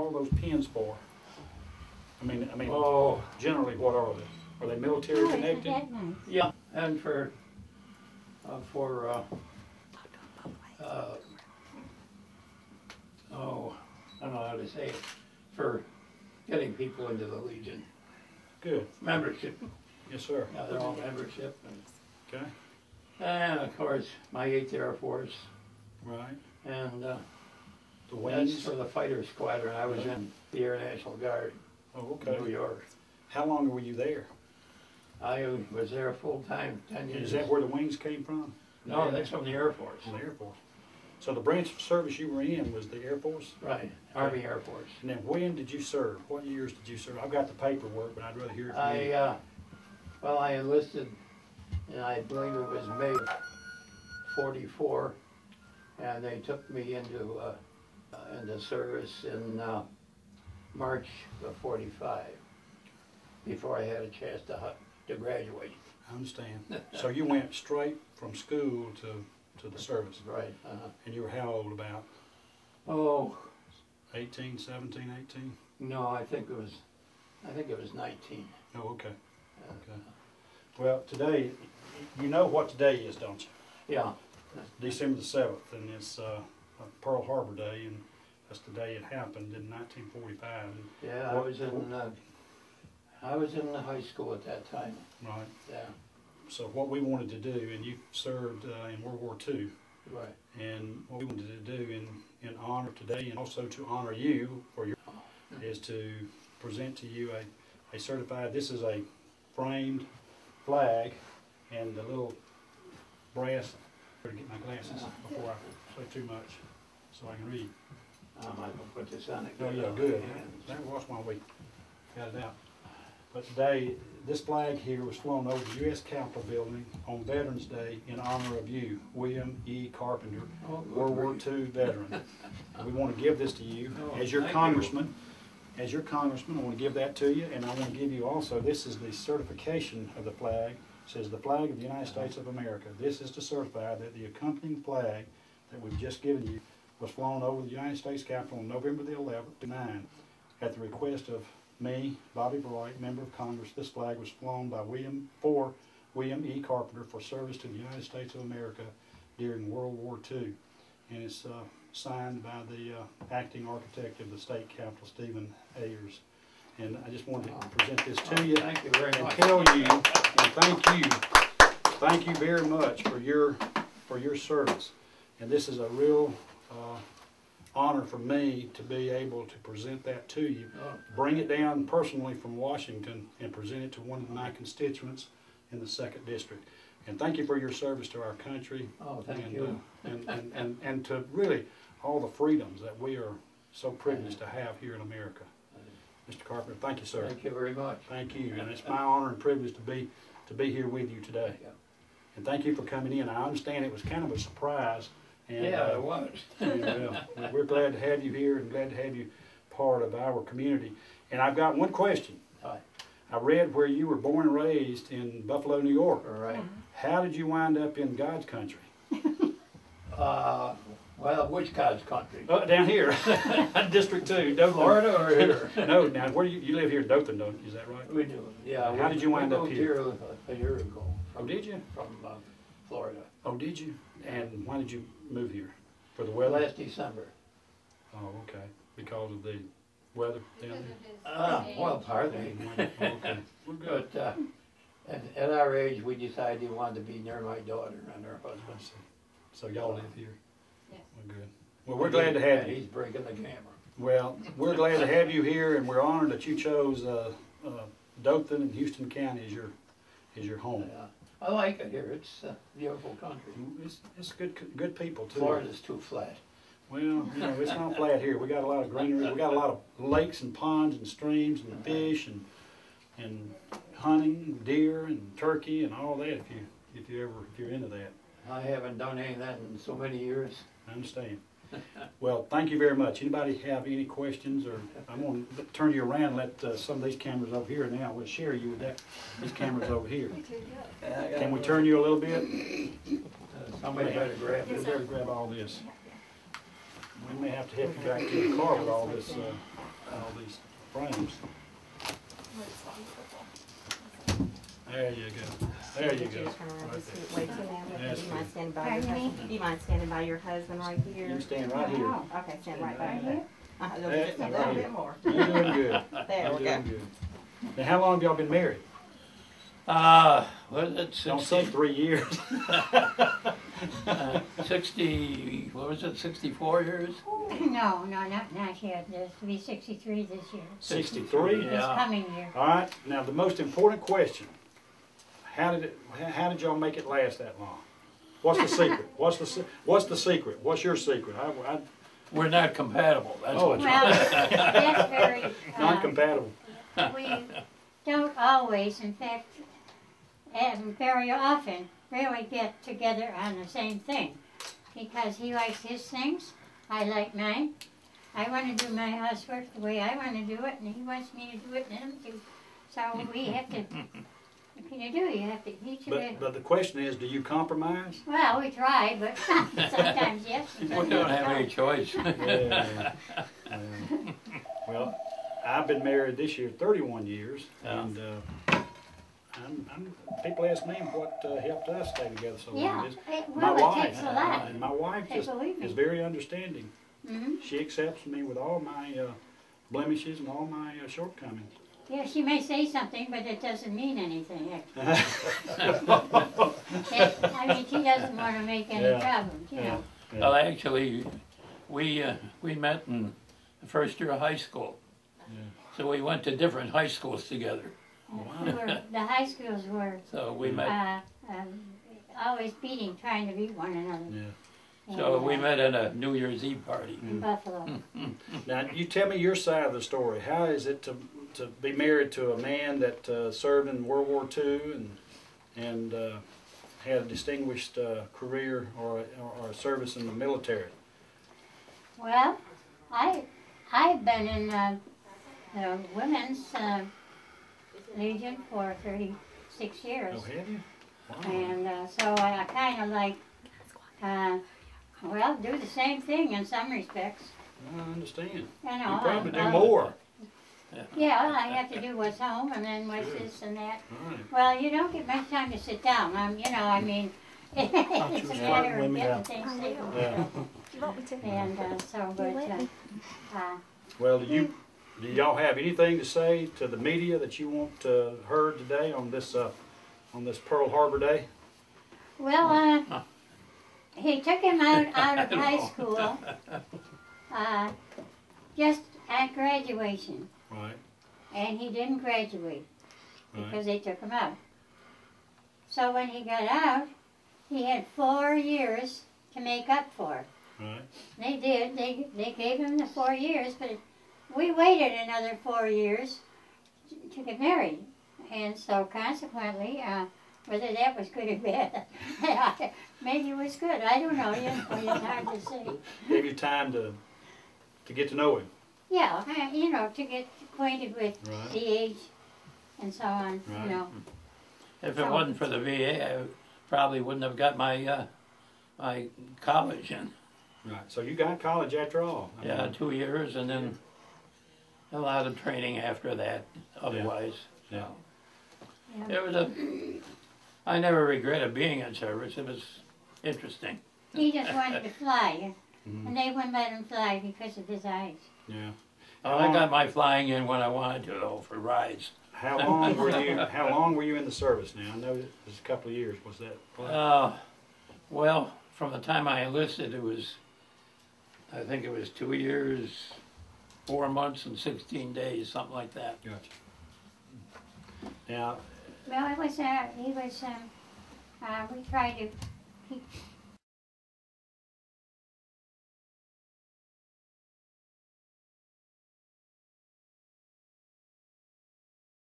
all those pins for? I mean, Oh, generally, what are they? Are they military connected? yeah, and for oh, I don't know how to say it, for getting people into the Legion. Good. Membership. Yes, sir. Yeah, they're all membership. Okay. And of course, my 8th Air Force. Right. And The that's wings? for the fighter squadron. I was in the Air National Guard Oh, in okay. New York. How long were you there? I was there full time, 10 years. Is that where the wings came from? No, that's from the Air Force. From the Air Force. So the branch of service you were in was the Air Force? Right, Army Air Force. And then when did you serve? What years did you serve? I've got the paperwork, but I'd rather hear it from you. Well, I enlisted, and I believe it was May 44, and they took me into service in March of 45, before I had a chance to graduate. I understand. So you went straight from school to the service? Right. And you were how old about? Oh, 18, 17, 18? no, I think it was 19. Oh, okay. Okay. Well, today, you know what today is, don't you? Yeah. December the 7th, and it's Pearl Harbor Day, and that's the day it happened in 1945. Yeah, I was in the high school at that time. Right. Yeah. So what we wanted to do, and you served in World War II, Right. and what we wanted to do in honor today, and also to honor you for your, is to present to you a certified, this is a framed flag, and the little brass, better get my glasses before I say too much, so I can read. I might put this on it. Oh yeah, good. That was while we got it out. But today, this flag here was flown over the U.S. Capitol building on Veterans Day in honor of you, William E. Carpenter, World War II veteran. We want to give this to you as your congressman. As your congressman, I want to give that to you, and I want to give you also, this is the certification of the flag. It says the flag of the United States of America. This is to certify that the accompanying flag that we've just given you was flown over the United States Capitol on November the 11th, 2009, at the request of me, Bobby Bright, member of Congress. This flag was flown by William E. Carpenter for service to the United States of America during World War II. And it's signed by the acting architect of the state capitol, Stephen Ayers. And I just wanted to present this to you, Thank you very much. And tell you, and thank you very much for your service. And this is a real honor for me to be able to present that to you. Bring it down personally from Washington and present it to one of my constituents in the 2nd District. And thank you for your service to our country. Oh, thank you. And to really all the freedoms that we are so privileged to have here in America. Mr. Carpenter, thank you, sir. Thank you very much. Thank you, and it's my honor and privilege to be here with you today. And thank you for coming in. I understand it was kind of a surprise. And, yeah, it was. We're glad to have you here and glad to have you part of our community. And I've got one question. Hi. I read where you were born and raised in Buffalo, New York. All right. How did you wind up in God's country? Well, which God's country? Down here, District 2, Dothan. Florida or here? No, now where you live here in Dothan, don't you? Is that right? We do. Yeah. How did you wind up here? We moved here a year ago. Oh, did you? From Florida. Oh, did you? And why did you move here? For the weather? Last December. Oh, okay. Because of the weather down there? Well, partly. Oh, okay. Well, good. But at our age, we decided we wanted to be near my daughter and her I husband. see. So y'all live here? Yes. Well, good. Well, we're glad to have you. He's breaking the camera. Well, we're glad to have you here, and we're honored that you chose Dothan and Houston County as your home. Yeah. I like it here. It's a beautiful country. It's good people too. Florida's too flat. Well, you know, it's not flat here. We got a lot of greenery. We got a lot of lakes and ponds and streams and fish and hunting, deer and turkey and all that. If you're into that. I haven't done any of that in so many years. I understand. Well, thank you very much. Anybody have any questions? Or I'm going to turn you around and let some of these cameras over here now. We'll share you with that. These cameras over here. Can we turn you a little bit? Somebody better grab We it. better grab all this. We may have to help you back to the car with all this all these frames. There you go. There you go. Wait till now. That's Do you mind good. standing by your husband? Do you mind standing by your husband right here? You can stand right here. Okay, stand right by here. A little There, bit, right a little here. bit more. You're doing good. There You're we doing go. good. Now, how long have y'all been married? Was it Don't say 60, 3 years. 60, what was it, 64 years? No, not yet. There's to be 63 this year. 63? Yeah. This coming year. All right. Now, the most important question. How did y'all make it last that long? What's the secret? What's the secret? What's your secret? We're not compatible, that's Oh. what. Well, that's very, Not compatible. we don't always, in fact, and very often, really get together on the same thing. Because he likes his things, I like mine. I want to do my housework the way I want to do it, and he wants me to do it him too. So we have to, what can you do? You have to each of it. But the question is, do you compromise? Well, we try, but sometimes yes, and We sometimes don't have no. any choice. Yeah. Well, I've been married this year 31 years, Yeah. and people ask me what helped us stay together so long. Yeah, It's well, it takes a lot. and my wife I just believe me. is very understanding. Hmm. She accepts me with all my blemishes and all my shortcomings. Yeah, she may say something, but it doesn't mean anything. I mean, she doesn't want to make any Yeah. problems, you know. Well, actually, we met in the first year of high school. Yeah. So we went to different high schools together. The high schools were So we met, always trying to beat one another. Yeah. so we met at a New Year's Eve party. In Buffalo. Now, you tell me your side of the story. How is it to be married to a man that served in World War II and had a distinguished career or a service in the military? Well, I've been in the Women's Legion for 36 years. Oh, have you? Wow. And so I kind of like, well, do the same thing in some respects. I understand. You know, You probably do I- more. Yeah, I have to do what's home and then what's Good. this and that. All right. Well, you don't get much time to sit down. I mean, it's a matter of getting things taken care of. You want me to? And so, but, Well, do y'all have anything to say to the media that you want heard today on this Pearl Harbor Day? well, he took him out of high school just at graduation, Right. and he didn't graduate Right. because they took him out. So when he got out, he had 4 years to make up for. Right. They did. They gave him the 4 years, but we waited another 4 years to get married, and so consequently, whether that was good or bad, maybe it was good. I don't know. It's hard to say. Gave you time to get to know him. Yeah, to get acquainted with Right. the age and so on. Right. If it wasn't for the VA, I probably wouldn't have got my my college in. Right. So you got college after all. I Yeah, mean, 2 years, and then a lot of training after that. Otherwise, Yeah. Yeah. it was I never regretted being in service. It was interesting. He just wanted to fly, Mhm. and they wouldn't let him fly because of his eyes. Yeah. I got my flying in when I wanted to, though, for rides. How long were you? How long were you in the service? Now I know it was a couple of years. Was that? Well, from the time I enlisted, I think it was 2 years, 4 months, and 16 days, something like that. Gotcha. Now, Well, it was, we tried to,